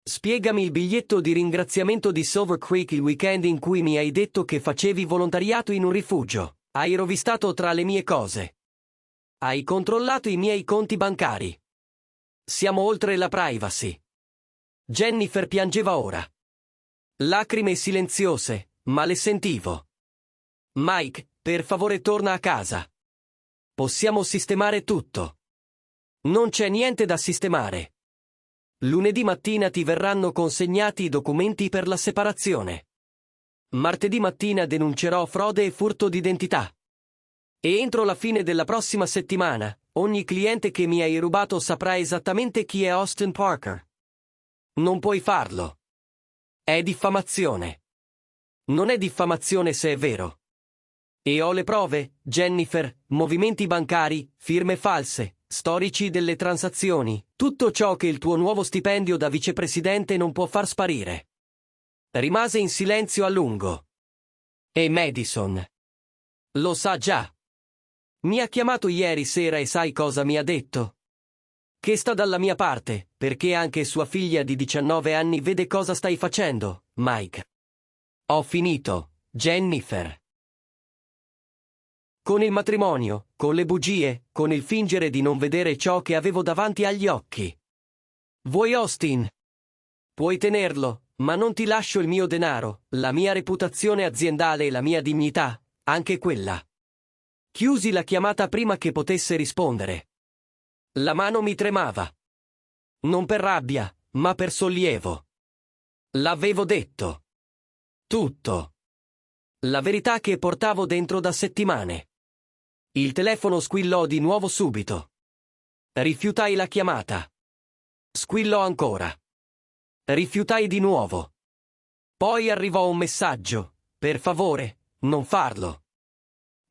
Spiegami il biglietto di ringraziamento di Silver Creek il weekend in cui mi hai detto che facevi volontariato in un rifugio. Hai rovistato tra le mie cose. Hai controllato i miei conti bancari. Siamo oltre la privacy. Jennifer piangeva ora. Lacrime silenziose, ma le sentivo. Mike, per favore torna a casa. Possiamo sistemare tutto. Non c'è niente da sistemare. Lunedì mattina ti verranno consegnati i documenti per la separazione. Martedì mattina denuncerò frode e furto d'identità. E entro la fine della prossima settimana, ogni cliente che mi hai rubato saprà esattamente chi è Austin Parker. Non puoi farlo. È diffamazione. Non è diffamazione se è vero. E ho le prove, Jennifer, movimenti bancari, firme false, storici delle transazioni, tutto ciò che il tuo nuovo stipendio da vicepresidente non può far sparire. Rimase in silenzio a lungo. E Madison. Lo sa già. Mi ha chiamato ieri sera e sai cosa mi ha detto? Che sta dalla mia parte, perché anche sua figlia di 19 anni vede cosa stai facendo, Mike. Ho finito, Jennifer. Con il matrimonio, con le bugie, con il fingere di non vedere ciò che avevo davanti agli occhi. Vuoi Austin? Puoi tenerlo, ma non ti lascio il mio denaro, la mia reputazione aziendale e la mia dignità, anche quella. Chiusi la chiamata prima che potesse rispondere. La mano mi tremava. Non per rabbia, ma per sollievo. L'avevo detto. Tutto. La verità che portavo dentro da settimane. Il telefono squillò di nuovo subito. Rifiutai la chiamata. Squillò ancora. Rifiutai di nuovo. Poi arrivò un messaggio. Per favore, non farlo.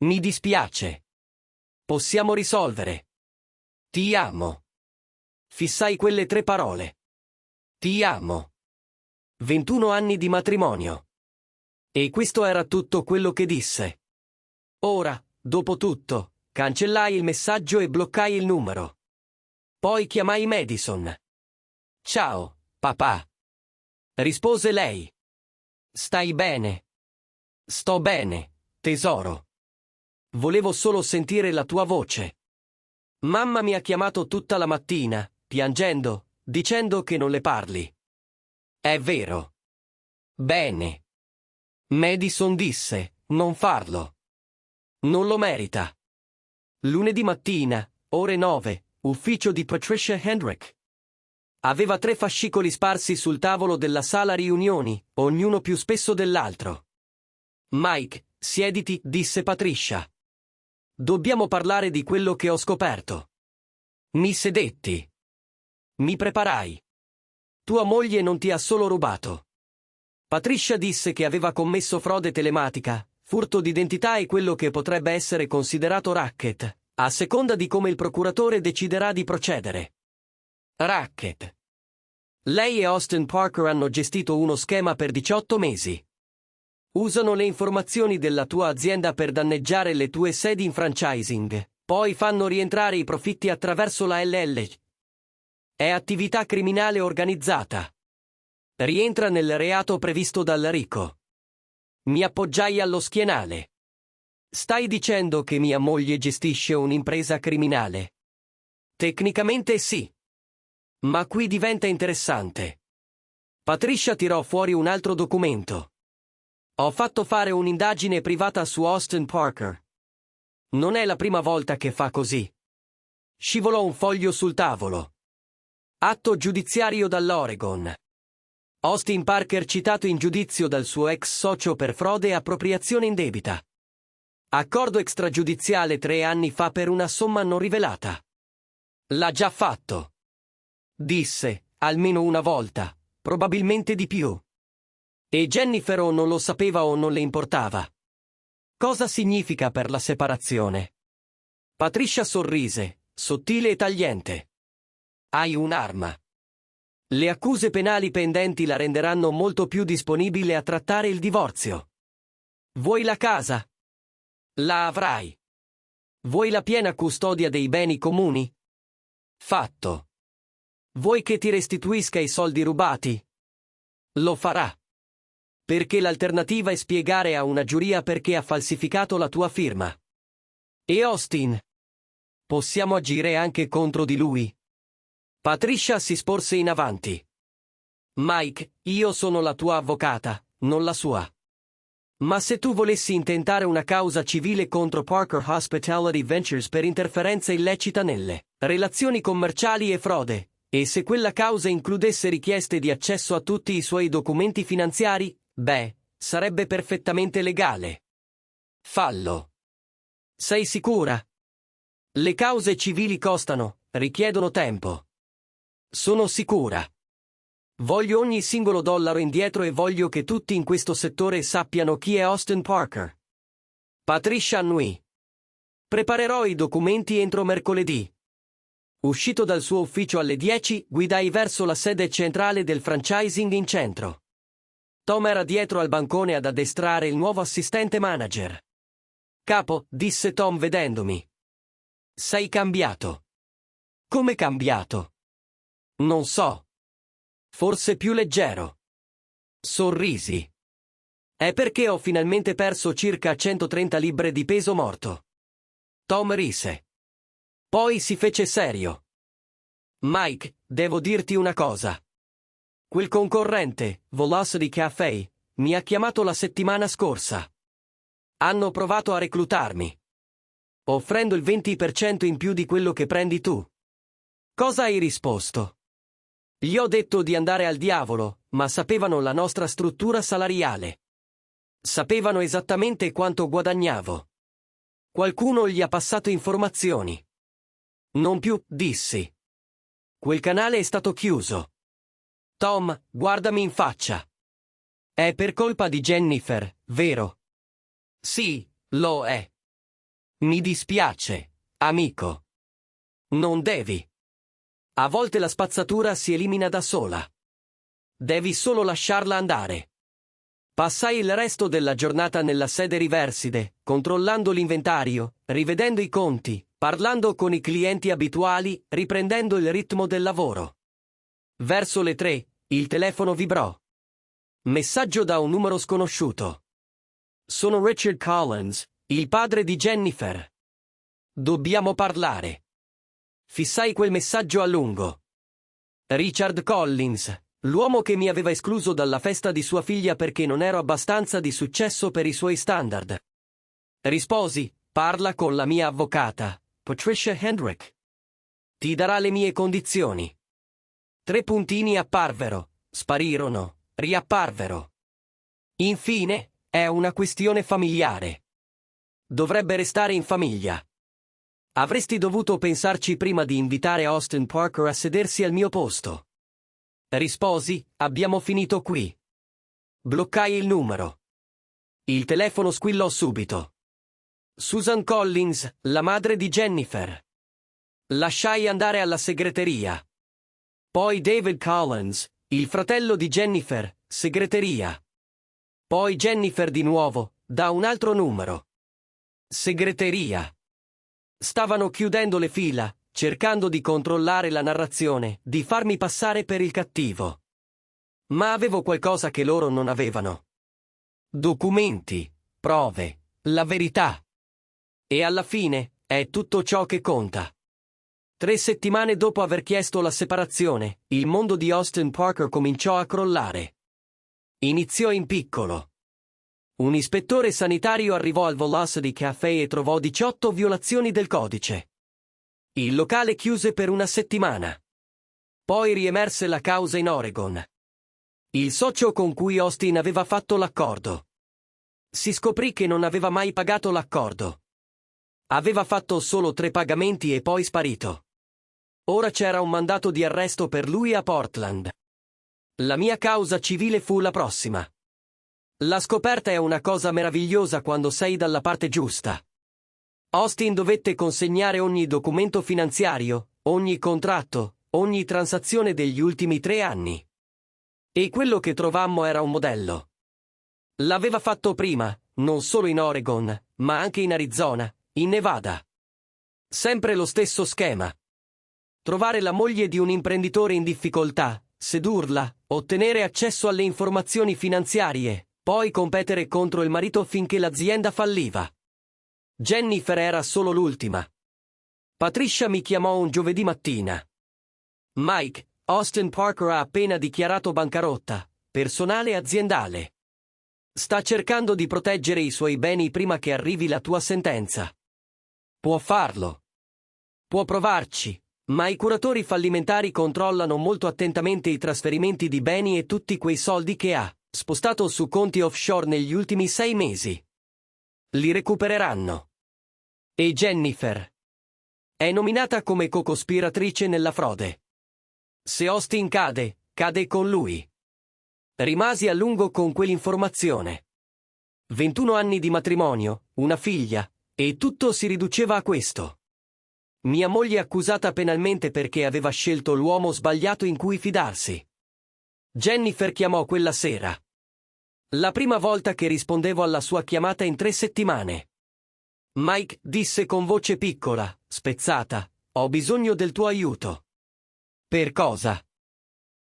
Mi dispiace. Possiamo risolvere. Ti amo. Fissai quelle 3 parole. Ti amo. 21 anni di matrimonio. E questo era tutto quello che disse. Ora, dopo tutto, cancellai il messaggio e bloccai il numero. Poi chiamai Madison. Ciao, papà. Rispose lei. Stai bene? Sto bene, tesoro. Volevo solo sentire la tua voce. Mamma mi ha chiamato tutta la mattina, piangendo, dicendo che non le parli. È vero. Bene. Madison disse, non farlo. Non lo merita. Lunedì mattina, ore 9, ufficio di Patricia Hendrick. Aveva 3 fascicoli sparsi sul tavolo della sala riunioni, ognuno più spesso dell'altro. Mike, siediti, disse Patricia. Dobbiamo parlare di quello che ho scoperto. Mi sedetti. Mi preparai. Tua moglie non ti ha solo rubato. Patricia disse che aveva commesso frode telematica, furto d'identità e quello che potrebbe essere considerato racket, a seconda di come il procuratore deciderà di procedere. Racket. Lei e Austin Parker hanno gestito uno schema per 18 mesi. Usano le informazioni della tua azienda per danneggiare le tue sedi in franchising, poi fanno rientrare i profitti attraverso la LL. È attività criminale organizzata. Rientra nel reato previsto dal RICO. Mi appoggiai allo schienale. Stai dicendo che mia moglie gestisce un'impresa criminale? Tecnicamente sì. Ma qui diventa interessante. Patricia tirò fuori un altro documento. Ho fatto fare un'indagine privata su Austin Parker. Non è la prima volta che fa così. Scivolò un foglio sul tavolo. Atto giudiziario dall'Oregon. Austin Parker citato in giudizio dal suo ex socio per frode e appropriazione indebita. Accordo extragiudiziale 3 anni fa per una somma non rivelata. L'ha già fatto. Disse, almeno una volta, probabilmente di più. E Jennifer o non lo sapeva o non le importava. Cosa significa per la separazione? Patricia sorrise, sottile e tagliente. Hai un'arma. Le accuse penali pendenti la renderanno molto più disponibile a trattare il divorzio. Vuoi la casa? La avrai. Vuoi la piena custodia dei beni comuni? Fatto. Vuoi che ti restituisca i soldi rubati? Lo farà. Perché l'alternativa è spiegare a una giuria perché ha falsificato la tua firma. E Austin? Possiamo agire anche contro di lui? Patricia si sporse in avanti. Mike, io sono la tua avvocata, non la sua. Ma se tu volessi intentare una causa civile contro Parker Hospitality Ventures per interferenza illecita nelle relazioni commerciali e frode, e se quella causa includesse richieste di accesso a tutti i suoi documenti finanziari, beh, sarebbe perfettamente legale. Fallo. Sei sicura? Le cause civili costano, richiedono tempo. Sono sicura. Voglio ogni singolo dollaro indietro e voglio che tutti in questo settore sappiano chi è Austin Parker. Patricia annui. Preparerò i documenti entro mercoledì. Uscito dal suo ufficio alle 10, guidai verso la sede centrale del franchising in centro. Tom era dietro al bancone ad addestrare il nuovo assistente manager. Capo, disse Tom vedendomi. Sei cambiato. Come cambiato? Non so. Forse più leggero. Sorrisi. È perché ho finalmente perso circa 130 libbre di peso morto. Tom rise. Poi si fece serio. Mike, devo dirti una cosa. Quel concorrente, Velocity Cafe, mi ha chiamato la settimana scorsa. Hanno provato a reclutarmi. Offrendo il 20% in più di quello che prendi tu. Cosa hai risposto? Gli ho detto di andare al diavolo, ma sapevano la nostra struttura salariale. Sapevano esattamente quanto guadagnavo. Qualcuno gli ha passato informazioni. Non più, dissi. Quel canale è stato chiuso. Tom, guardami in faccia. È per colpa di Jennifer, vero? Sì, lo è. Mi dispiace, amico. Non devi. A volte la spazzatura si elimina da sola. Devi solo lasciarla andare. Passai il resto della giornata nella sede Riverside, controllando l'inventario, rivedendo i conti, parlando con i clienti abituali, riprendendo il ritmo del lavoro. Verso le 3, il telefono vibrò. Messaggio da un numero sconosciuto. Sono Richard Collins, il padre di Jennifer. Dobbiamo parlare. Fissai quel messaggio a lungo. Richard Collins, l'uomo che mi aveva escluso dalla festa di sua figlia perché non ero abbastanza di successo per i suoi standard. Risposi, parla con la mia avvocata, Patricia Hendrick. Ti darà le mie condizioni. 3 puntini apparvero, sparirono, riapparvero. Infine, è una questione familiare. Dovrebbe restare in famiglia. Avresti dovuto pensarci prima di invitare Austin Parker a sedersi al mio posto. Risposi, abbiamo finito qui. Bloccai il numero. Il telefono squillò subito. Susan Collins, la madre di Jennifer. Lasciai andare alla segreteria. Poi David Collins, il fratello di Jennifer, segreteria. Poi Jennifer di nuovo, da un altro numero. Segreteria. Stavano chiudendo le fila, cercando di controllare la narrazione, di farmi passare per il cattivo. Ma avevo qualcosa che loro non avevano. Documenti, prove, la verità. E alla fine, è tutto ciò che conta. 3 settimane dopo aver chiesto la separazione, il mondo di Austin Parker cominciò a crollare. Iniziò in piccolo. Un ispettore sanitario arrivò al Velocity Café e trovò 18 violazioni del codice. Il locale chiuse per una settimana. Poi riemerse la causa in Oregon. Il socio con cui Austin aveva fatto l'accordo. Si scoprì che non aveva mai pagato l'accordo. Aveva fatto solo 3 pagamenti e poi sparito. Ora c'era un mandato di arresto per lui a Portland. La mia causa civile fu la prossima. La scoperta è una cosa meravigliosa quando sei dalla parte giusta. Austin dovette consegnare ogni documento finanziario, ogni contratto, ogni transazione degli ultimi 3 anni. E quello che trovammo era un modello. L'aveva fatto prima, non solo in Oregon, ma anche in Arizona, in Nevada. Sempre lo stesso schema. Trovare la moglie di un imprenditore in difficoltà, sedurla, ottenere accesso alle informazioni finanziarie, poi competere contro il marito finché l'azienda falliva. Jennifer era solo l'ultima. Patricia mi chiamò un giovedì mattina. Mike, Austin Parker ha appena dichiarato bancarotta, personale e aziendale. Sta cercando di proteggere i suoi beni prima che arrivi la tua sentenza. Può farlo. Può provarci, ma i curatori fallimentari controllano molto attentamente i trasferimenti di beni e tutti quei soldi che ha spostato su conti offshore negli ultimi 6 mesi. Li recupereranno. E Jennifer è nominata come co-cospiratrice nella frode. Se Austin cade, cade con lui. Rimasi a lungo con quell'informazione. 21 anni di matrimonio, una figlia, e tutto si riduceva a questo. Mia moglie accusata penalmente perché aveva scelto l'uomo sbagliato in cui fidarsi. Jennifer chiamò quella sera. La prima volta che rispondevo alla sua chiamata in 3 settimane. Mike disse con voce piccola, spezzata, ho bisogno del tuo aiuto. Per cosa?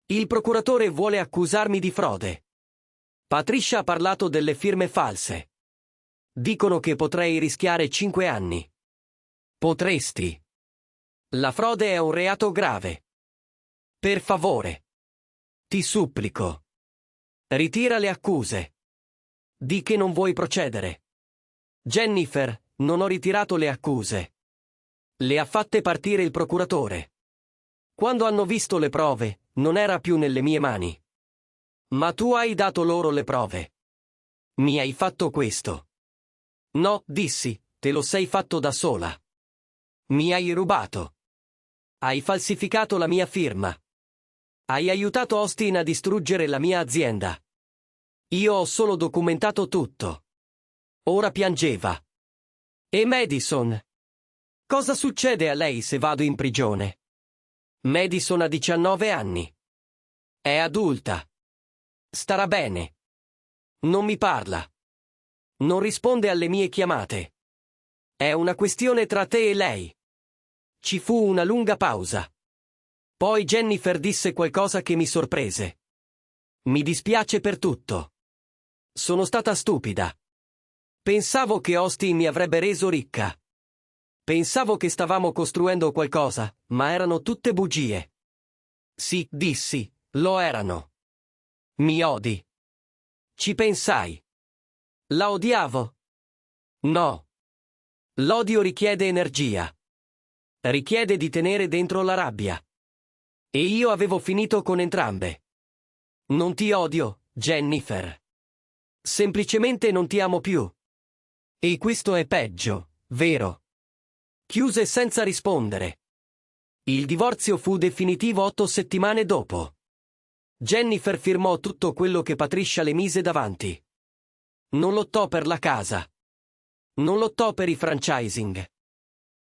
Il procuratore vuole accusarmi di frode. Patricia ha parlato delle firme false. Dicono che potrei rischiare 5 anni. Potresti. La frode è un reato grave. Per favore. Ti supplico. Ritira le accuse. Di che non vuoi procedere. Jennifer, non ho ritirato le accuse. Le ha fatte partire il procuratore. Quando hanno visto le prove, non era più nelle mie mani. Ma tu hai dato loro le prove. Mi hai fatto questo. No, dissi, te lo sei fatto da sola. Mi hai rubato. Hai falsificato la mia firma. Hai aiutato Austin a distruggere la mia azienda. Io ho solo documentato tutto. Ora piangeva. E Madison? Cosa succede a lei se vado in prigione? Madison ha 19 anni. È adulta. Starà bene. Non mi parla. Non risponde alle mie chiamate. È una questione tra te e lei. Ci fu una lunga pausa. Poi Jennifer disse qualcosa che mi sorprese. Mi dispiace per tutto. Sono stata stupida. Pensavo che Austin mi avrebbe reso ricca. Pensavo che stavamo costruendo qualcosa, ma erano tutte bugie. Sì, dissi, lo erano. Mi odi. Ci pensai. La odiavo? No. L'odio richiede energia. Richiede di tenere dentro la rabbia. E io avevo finito con entrambe. Non ti odio, Jennifer. Semplicemente non ti amo più. E questo è peggio, vero? Chiuse senza rispondere. Il divorzio fu definitivo 8 settimane dopo. Jennifer firmò tutto quello che Patricia le mise davanti. Non lottò per la casa. Non lottò per i franchising.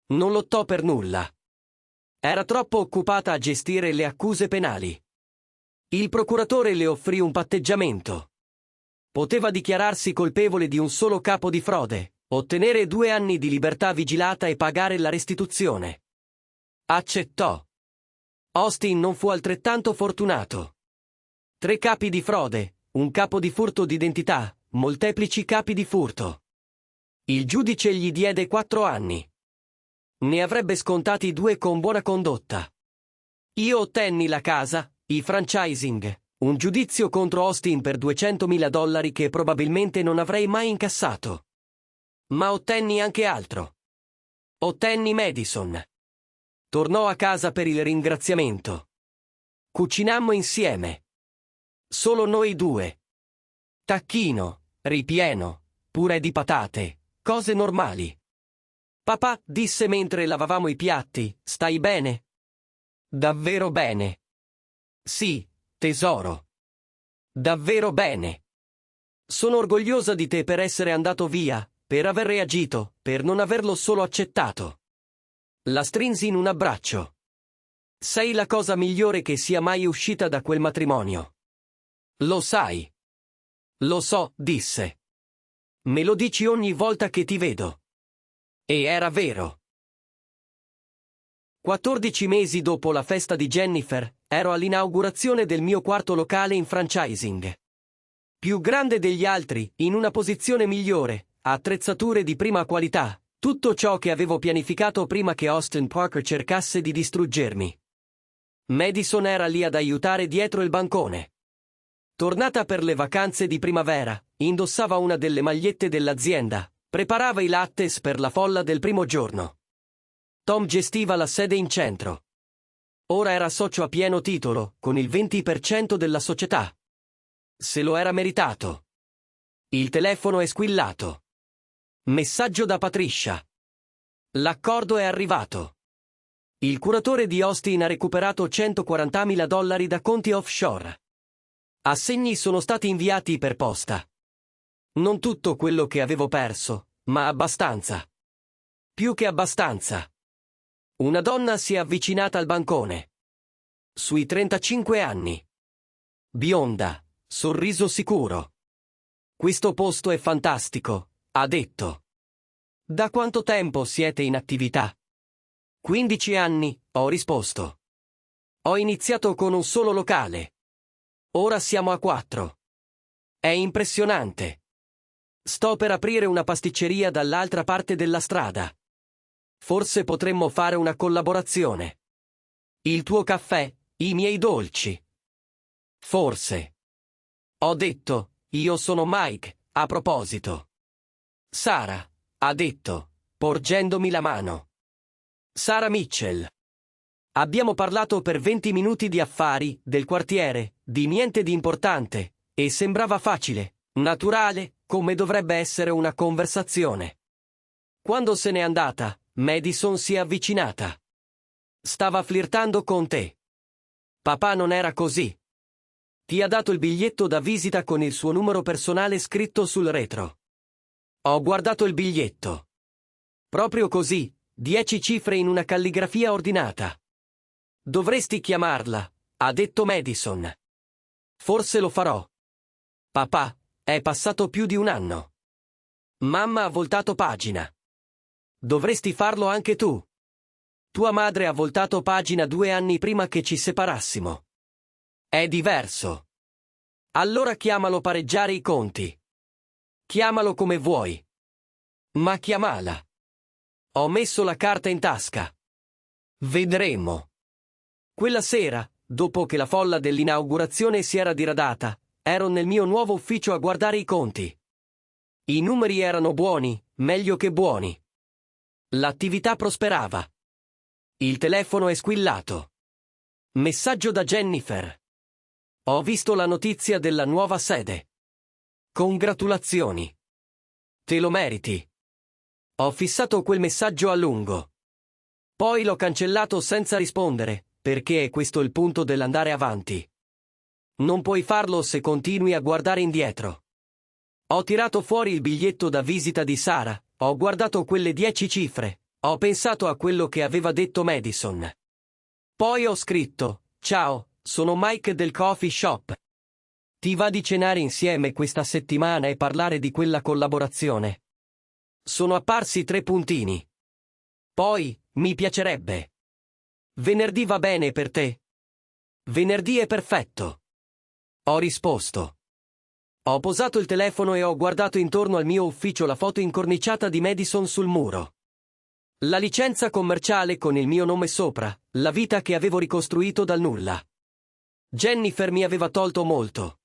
Non lottò per nulla. Era troppo occupata a gestire le accuse penali. Il procuratore le offrì un patteggiamento. Poteva dichiararsi colpevole di un solo capo di frode, ottenere 2 anni di libertà vigilata e pagare la restituzione. Accettò. Austin non fu altrettanto fortunato. 3 capi di frode, un capo di furto d'identità, molteplici capi di furto. Il giudice gli diede 4 anni. Ne avrebbe scontati 2 con buona condotta. Io ottenni la casa, i franchising, un giudizio contro Austin per $200.000 che probabilmente non avrei mai incassato. Ma ottenni anche altro. Ottenni Madison. Tornò a casa per il ringraziamento. Cucinammo insieme. Solo noi 2. Tacchino, ripieno, purè di patate, cose normali. Papà disse mentre lavavamo i piatti, stai bene? Davvero bene. Sì, tesoro. Davvero bene. Sono orgogliosa di te per essere andato via, per aver reagito, per non averlo solo accettato. La strinsi in un abbraccio. Sei la cosa migliore che sia mai uscita da quel matrimonio. Lo sai. Lo so, disse. Me lo dici ogni volta che ti vedo. E era vero. 14 mesi dopo la festa di Jennifer, ero all'inaugurazione del mio 4º locale in franchising. Più grande degli altri, in una posizione migliore, attrezzature di prima qualità, tutto ciò che avevo pianificato prima che Austin Parker cercasse di distruggermi. Madison era lì ad aiutare dietro il bancone. Tornata per le vacanze di primavera, indossava una delle magliette dell'azienda, preparava i lattes per la folla del primo giorno. Tom gestiva la sede in centro. Ora era socio a pieno titolo, con il 20% della società. Se lo era meritato. Il telefono è squillato. Messaggio da Patricia. L'accordo è arrivato. Il curatore di Austin ha recuperato $140.000 da conti offshore. Assegni sono stati inviati per posta. Non tutto quello che avevo perso, ma abbastanza. Più che abbastanza. Una donna si è avvicinata al bancone. Sui 35 anni. Bionda, sorriso sicuro. Questo posto è fantastico, ha detto. Da quanto tempo siete in attività? 15 anni, ho risposto. Ho iniziato con un solo locale. Ora siamo a 4. È impressionante. Sto per aprire una pasticceria dall'altra parte della strada. Forse potremmo fare una collaborazione. Il tuo caffè, i miei dolci. Forse. Ho detto, io sono Mike, a proposito. Sara, ha detto, porgendomi la mano. Sara Mitchell. Abbiamo parlato per 20 minuti di affari, del quartiere, di niente di importante, e sembrava facile, naturale, come dovrebbe essere una conversazione. Quando se n'è andata, Madison si è avvicinata. Stava flirtando con te. Papà non era così. Ti ha dato il biglietto da visita con il suo numero personale scritto sul retro. Ho guardato il biglietto. Proprio così, 10 cifre in una calligrafia ordinata. Dovresti chiamarla, ha detto Madison. Forse lo farò. Papà, è passato più di un anno. Mamma ha voltato pagina. Dovresti farlo anche tu. Tua madre ha voltato pagina 2 anni prima che ci separassimo. È diverso. Allora chiamalo pareggiare i conti. Chiamalo come vuoi. Ma chiamala. Ho messo la carta in tasca. Vedremo. Quella sera, dopo che la folla dell'inaugurazione si era diradata, ero nel mio nuovo ufficio a guardare i conti. I numeri erano buoni, meglio che buoni. L'attività prosperava. Il telefono è squillato. Messaggio da Jennifer. Ho visto la notizia della nuova sede. Congratulazioni. Te lo meriti. Ho fissato quel messaggio a lungo. Poi l'ho cancellato senza rispondere, perché è questo il punto dell'andare avanti. Non puoi farlo se continui a guardare indietro. Ho tirato fuori il biglietto da visita di Sara, ho guardato quelle 10 cifre, ho pensato a quello che aveva detto Madison. Poi ho scritto: ciao, sono Mike del coffee shop. Ti va di cenare insieme questa settimana e parlare di quella collaborazione? Sono apparsi 3 puntini. Poi, mi piacerebbe. Venerdì va bene per te? Venerdì è perfetto. Ho risposto. Ho posato il telefono e ho guardato intorno al mio ufficio la foto incorniciata di Madison sul muro. La licenza commerciale con il mio nome sopra, la vita che avevo ricostruito dal nulla. Jennifer mi aveva tolto molto.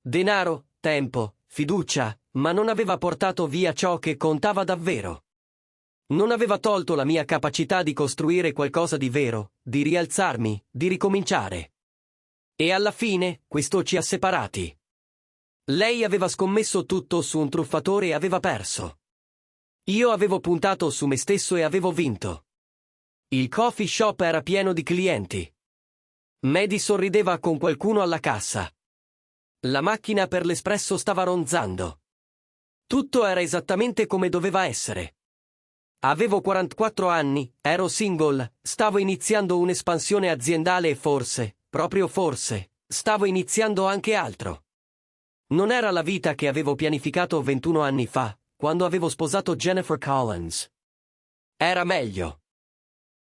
Denaro, tempo, fiducia, ma non aveva portato via ciò che contava davvero. Non aveva tolto la mia capacità di costruire qualcosa di vero, di rialzarmi, di ricominciare. E alla fine, questo ci ha separati. Lei aveva scommesso tutto su un truffatore e aveva perso. Io avevo puntato su me stesso e avevo vinto. Il coffee shop era pieno di clienti. Madison rideva con qualcuno alla cassa. La macchina per l'espresso stava ronzando. Tutto era esattamente come doveva essere. Avevo 44 anni, ero single, stavo iniziando un'espansione aziendale e forse, proprio forse, stavo iniziando anche altro. Non era la vita che avevo pianificato 21 anni fa, quando avevo sposato Jennifer Collins. Era meglio.